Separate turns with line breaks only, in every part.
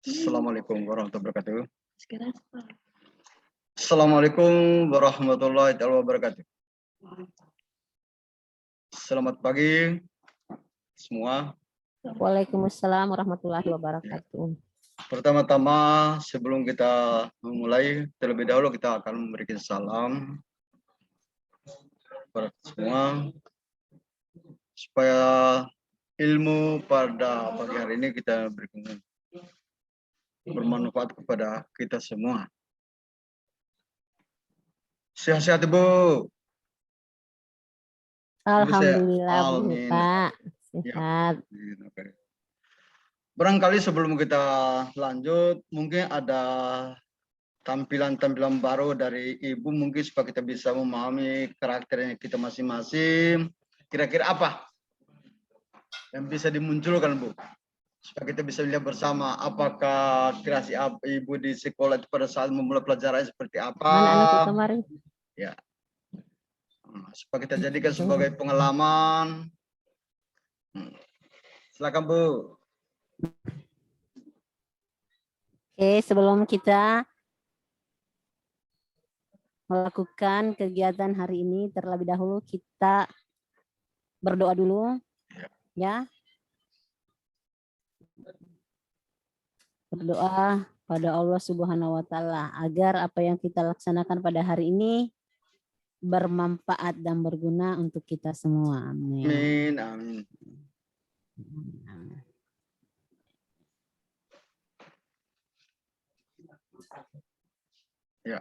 Assalamualaikum warahmatullahi wabarakatuh. Assalamualaikum warahmatullahi wabarakatuh. Selamat pagi semua.
Waalaikumsalam warahmatullahi wabarakatuh.
Pertama-tama sebelum kita memulai, terlebih dahulu kita akan memberikan salam kepada semua supaya ilmu pada pagi hari ini kita berikan bermanfaat kepada kita semua. Sehat-sehat Ibu.
Alhamdulillah Bu,
Amin.
Pak. Sehat.
Ya. Oke. Barangkali sebelum kita lanjut, mungkin ada tampilan-tampilan baru dari Ibu mungkin supaya kita bisa memahami karakternya kita masing-masing. Kira-kira apa yang bisa dimunculkan Bu? Supaya kita bisa lihat bersama apakah kreasi Ibu di sekolah itu pada saat memulai pelajaran seperti apa.
Mana anakku kemarin?
Ya. Supaya kita jadikan sebagai pengalaman. Silakan Bu.
Oke, sebelum kita melakukan kegiatan hari ini, terlebih dahulu kita berdoa dulu, ya. Berdoa pada Allah Subhanahu wa Ta'ala agar apa yang kita laksanakan pada hari ini bermanfaat dan berguna untuk kita semua. Amin.
Amin. Ya.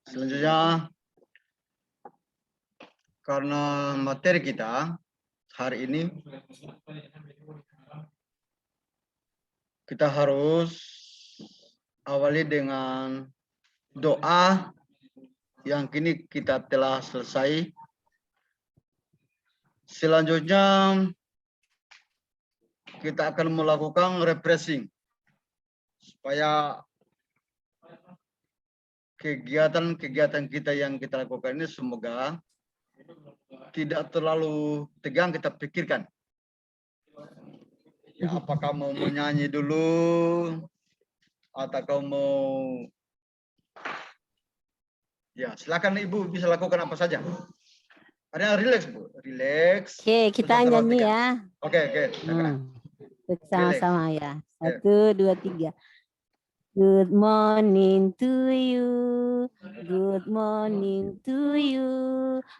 Selanjutnya, karena materi kita hari ini, kita harus awali dengan doa yang kini kita telah selesai. Selanjutnya, kita akan melakukan refreshing supaya kegiatan-kegiatan kita yang kita lakukan ini semoga tidak terlalu tegang kita pikirkan. Ya, apakah mau menyanyi dulu atau kau mau, ya silakan Ibu bisa lakukan apa saja. Ada yang relax Bu, relax.
Oke, kita nyanyi ya.
Oke.
Bersama-sama ya. 1, 2, 3. Good morning to you. Good morning to you.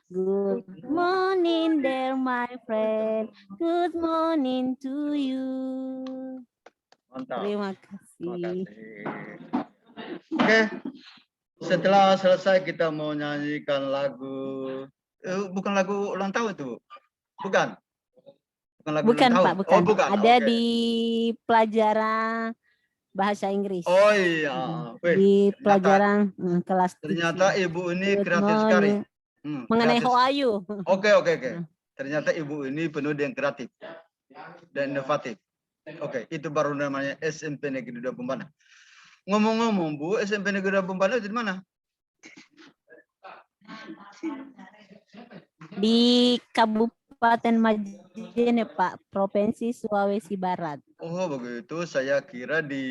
Good morning there my friend. Good morning to you.
Mantap.
Terima kasih.
Oke. Setelah selesai kita mau nyanyikan lagu, bukan lagu ulang tahun itu, bukan? Bukan lagu
Bukan
ulang tahun.
Pak, bukan.
Oh, bukan.
Ada di pelajaran bahasa Inggris.
Oh iya.
Di pelajaran kelas 7.
Ternyata Ibu ini
Good
kreatif sekali.
Mengenai
Kreatif.
how are you?
Oke. Ternyata Ibu ini penuh dengan kreatif dan inovatif. Oke, itu baru namanya SMP Negeri 2 Pembana. Ngomong-ngomong Bu, SMP Negeri 2 Pembana itu di mana?
Di Kabupaten Majene Pak, Provinsi Sulawesi Barat.
Oh begitu, saya kira di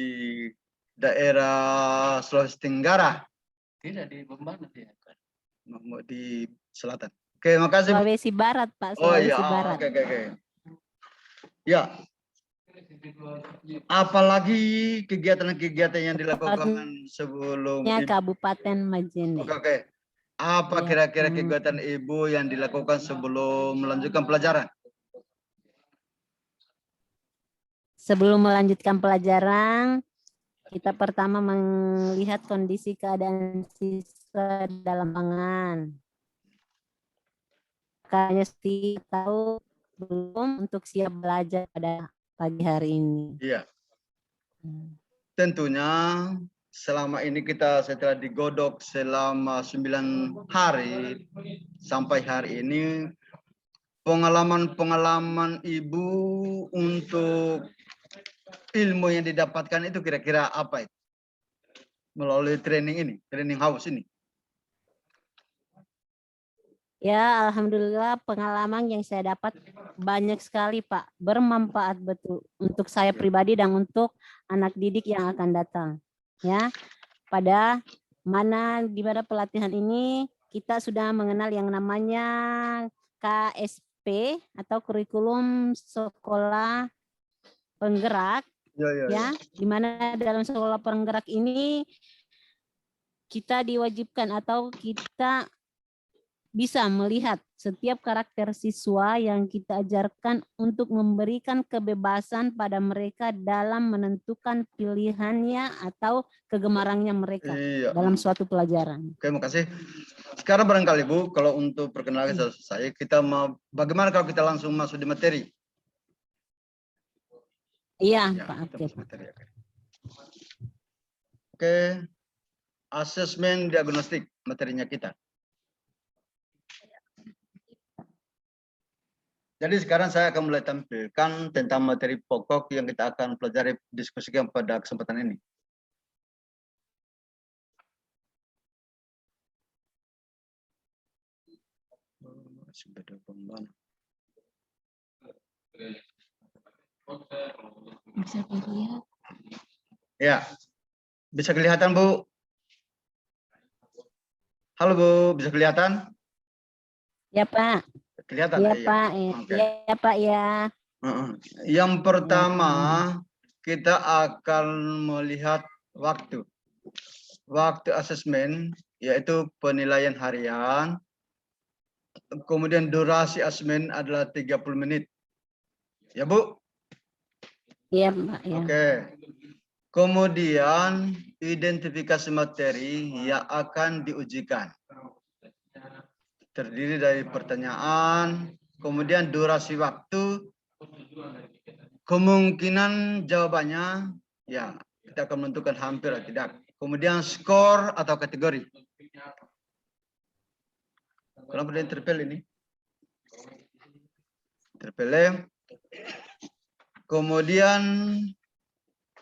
daerah Sulawesi Tenggara.
Tidak, di Bembana dia.
Di selatan. Oke, makasih Bu.
Sulawesi Barat Pak,
Oh
Sulawesi
iya,
Barat.
oke. Ya. Apalagi kegiatan-kegiatan yang dilakukan sebelum
Kabupaten Majene.
Oke. Apa kira-kira kegiatan Ibu yang dilakukan sebelum melanjutkan pelajaran?
Sebelum melanjutkan pelajaran, kita pertama melihat kondisi keadaan siswa dalam lapangan. Kayaknya tahu belum untuk siap belajar pada pagi hari ini.
Iya. Tentunya selama ini kita setelah digodok selama 9 hari sampai hari ini, pengalaman-pengalaman Ibu untuk ilmu yang didapatkan itu kira-kira apa itu? Melalui training ini, training house ini.
Ya, alhamdulillah pengalaman yang saya dapat banyak sekali, Pak. Bermanfaat betul untuk saya pribadi dan untuk anak didik yang akan datang. Ya, di mana pelatihan ini kita sudah mengenal yang namanya KSP atau kurikulum sekolah penggerak, ya, di mana dalam sekolah penggerak ini kita diwajibkan atau kita bisa melihat setiap karakter siswa yang kita ajarkan untuk memberikan kebebasan pada mereka dalam menentukan pilihannya atau kegemarannya mereka
Iya.
dalam suatu pelajaran.
Oke, makasih. Sekarang barangkali Bu, kalau untuk perkenalan saya, kita mau bagaimana kalau kita langsung masuk di materi?
Iya,
Ya,
Pak.
kita
Oke,
masuk
Pak.
materi. Oke, asesmen diagnostik materinya kita. Jadi sekarang saya akan mulai tampilkan tentang materi pokok yang kita akan pelajari diskusikan pada kesempatan ini.
Bisa dilihat.
Ya, bisa kelihatan Bu? Halo Bu, bisa kelihatan?
Ya, Pak.
Kelihatan?
Iya,
Iya.
Pak.
Oke.
Iya, Pak, ya.
Yang pertama, kita akan melihat waktu. Waktu asesmen, yaitu penilaian harian. Kemudian durasi asesmen adalah 30 menit. Ya Bu?
Iya, Pak. Ya.
Oke. Kemudian identifikasi materi yang akan diujikan. Terdiri dari pertanyaan, kemudian durasi waktu, kemungkinan jawabannya, ya kita akan menentukan hampir atau tidak. Kemudian skor atau kategori. Kenapa dia terpilih ini? Terpilih. Kemudian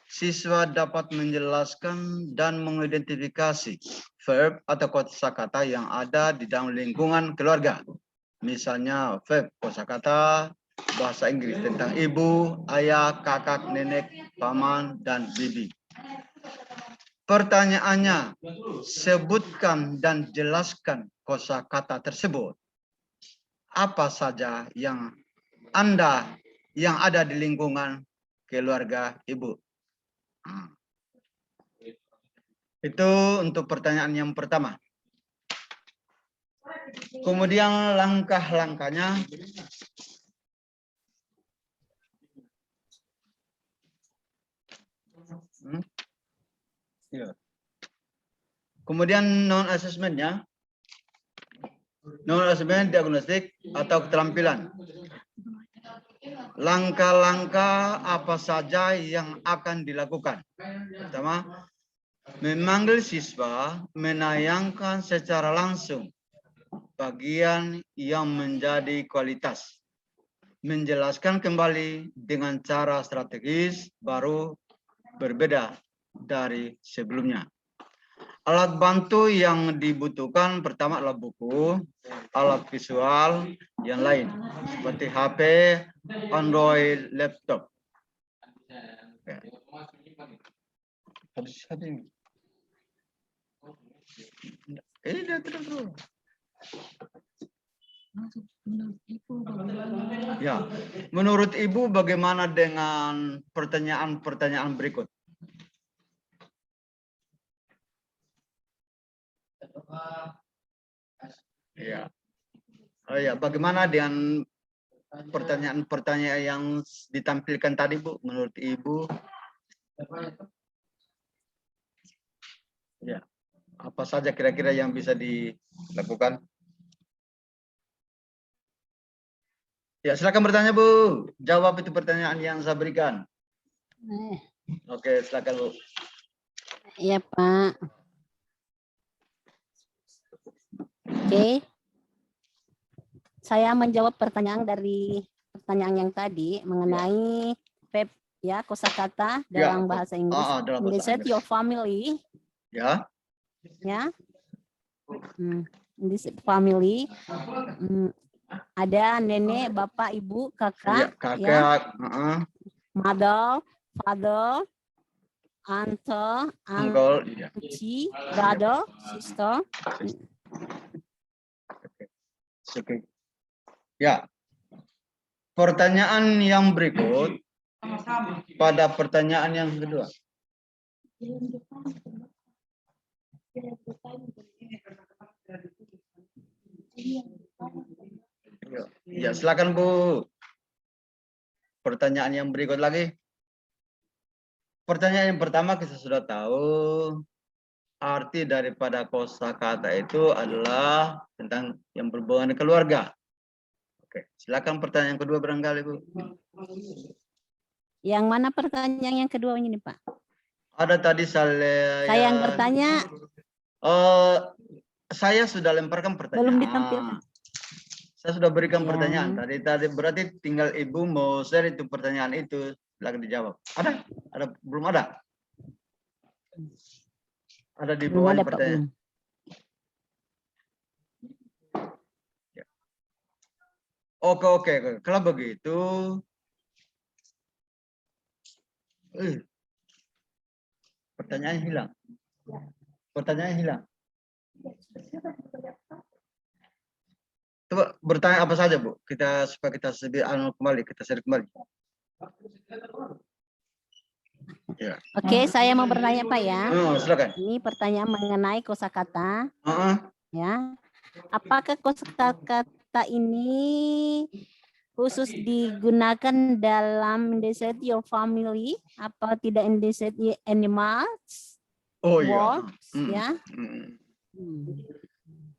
siswa dapat menjelaskan dan mengidentifikasi verb atau kosakata yang ada di dalam lingkungan keluarga. Misalnya verb kosakata bahasa Inggris tentang ibu, ayah, kakak, nenek, paman, dan bibi. Pertanyaannya, sebutkan dan jelaskan kosakata tersebut. Apa saja yang ada di lingkungan keluarga ibu? Itu untuk pertanyaan yang pertama. Kemudian langkah-langkahnya. Kemudian non-assessment-nya. Non-assessment diagnostik atau keterampilan. Langkah-langkah apa saja yang akan dilakukan? Pertama, memanggil siswa menayangkan secara langsung bagian yang menjadi kualitas. Menjelaskan kembali dengan cara strategis baru berbeda dari sebelumnya. Alat bantu yang dibutuhkan pertama adalah buku, alat visual yang lain seperti HP, Android, laptop. Ini dia terus. Ya, menurut Ibu bagaimana dengan pertanyaan-pertanyaan berikut? Ya. Oh ya, bagaimana dengan pertanyaan-pertanyaan yang ditampilkan tadi, Bu? Menurut Ibu? Ya. Apa saja kira-kira yang bisa dilakukan? Ya, silakan bertanya, Bu. Jawab itu pertanyaan yang saya berikan. Oke, silakan, Bu.
Iya, Pak. Oke. Saya menjawab pertanyaan yang tadi mengenai verb ya, kosakata dalam bahasa Inggris.
Dalam bahasa
Visit
Inggris.
your family.
Ya.
Ya. in this family. Ada nenek, bapak, ibu,
Ya,
kakak,
kakak.
ya, mother, father, aunt,
Uncle. Iya.
auntie, brother, sister.
Oke. Ya. Pertanyaan yang berikut pada pertanyaan yang kedua. Ya, silakan Bu. Pertanyaan yang berikut lagi. Pertanyaan yang pertama kita sudah tahu arti daripada kosakata itu adalah tentang yang berhubungan dengan keluarga. Oke, silakan pertanyaan kedua barangkali Bu.
Yang mana pertanyaan yang kedua ini Pak?
Ada tadi saya
yang bertanya.
Saya sudah lemparkan pertanyaan.
Belum ditampilkan.
Saya sudah berikan
Ya.
pertanyaan tadi berarti tinggal Ibu mau share itu pertanyaan itu, silakan dijawab. Ada? Belum ada? Ada di
Belum
bawah
ada Pak,
pertanyaan.
belum.
Ya. Oke. Kalau begitu, pertanyaan hilang. Pertanyaan hilang. Coba bertanya apa saja Bu? Supaya kita kembali, kita share kembali. Ya.
Oke, saya mau bertanya Pak ya.
Silakan.
Ini pertanyaan mengenai kosakata. Ya. Apakah kosakata ini khusus digunakan dalam indicate your family, apa tidak indicate animals?
Oh iya.
Works, ya.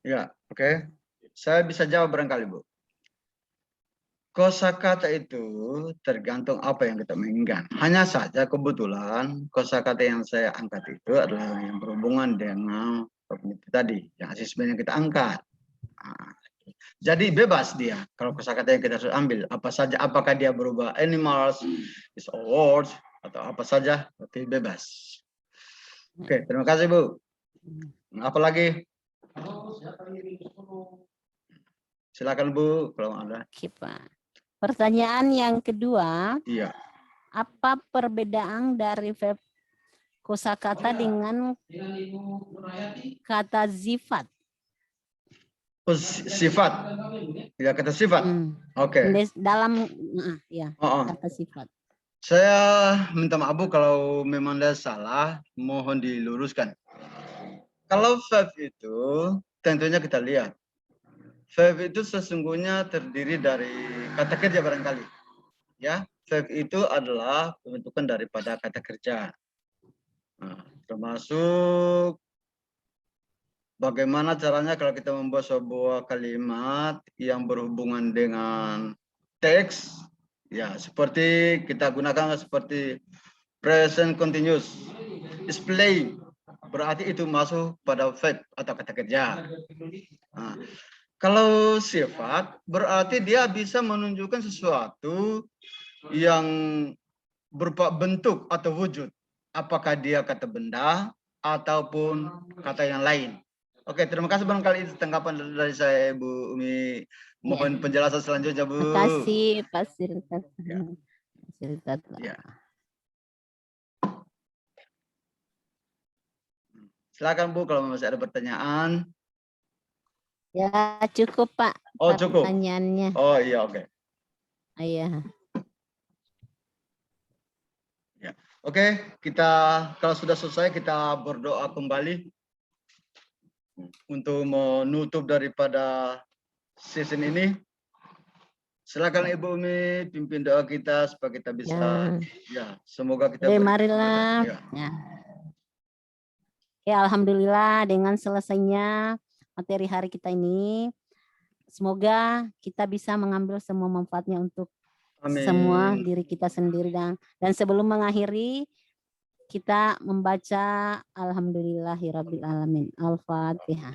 Ya, oke. Saya bisa jawab barangkali Bu. Kosakata itu tergantung apa yang kita mainkan. Hanya saja kebetulan kosakata yang saya angkat itu adalah yang berhubungan dengan kognitif tadi, yang asesmen yang kita angkat. Jadi bebas dia kalau kosakata yang kita sudah ambil apa saja, apakah dia berubah animals, is all words atau apa saja, oke, bebas. Oke, terima kasih Bu. Apa lagi? Silakan Bu kalau ada.
Oke, Pak. Pertanyaan yang kedua.
Iya.
Apa perbedaan dari verb kosakata dengan kata sifat?
Sifat. Ya, kata sifat. Oke.
Dalam ya, kata sifat.
Saya minta maaf Bu kalau memang ada salah, mohon diluruskan. Kalau verb itu tentunya kita lihat. Verb itu sesungguhnya terdiri dari kata kerja barangkali. Ya, verb itu adalah pembentukan daripada kata kerja. Nah, termasuk bagaimana caranya kalau kita membuat sebuah kalimat yang berhubungan dengan teks, ya seperti kita gunakan seperti present continuous, display, berarti itu masuk pada verb atau kata kerja. Nah, kalau sifat berarti dia bisa menunjukkan sesuatu yang berupa bentuk atau wujud. Apakah dia kata benda ataupun kata yang lain. Oke, terima kasih barangkali tanggapan dari saya Bu Umi. Mohon penjelasan selanjutnya Bu.
Terima kasih Pak Sirkat.
Ya. Silakan Bu kalau masih ada pertanyaan.
Ya, cukup Pak.
Oh, cukup.
Pertanyaannya.
Oh iya, oke.
Iya.
Ya. Oke, kita kalau sudah selesai kita berdoa kembali untuk menutup daripada season ini. Silakan Ibu Umi pimpin doa kita supaya kita bisa semoga kita
marilah. Ya, alhamdulillah dengan selesainya materi hari kita ini, semoga kita bisa mengambil semua manfaatnya untuk semua diri kita sendiri, dan sebelum mengakhiri kita membaca alhamdulillahirabbil alamin. Al-Fatihah.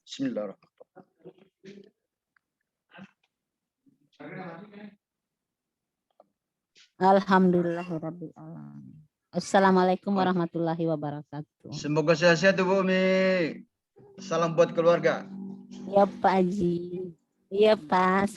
Bismillahirrahmanirrahim.
Alhamdulillahirabbil alamin. Assalamualaikum warahmatullahi wabarakatuh.
Semoga sehat-sehat Bu Umi. Salam buat keluarga.
Iya Pak Haji. Iya Pak.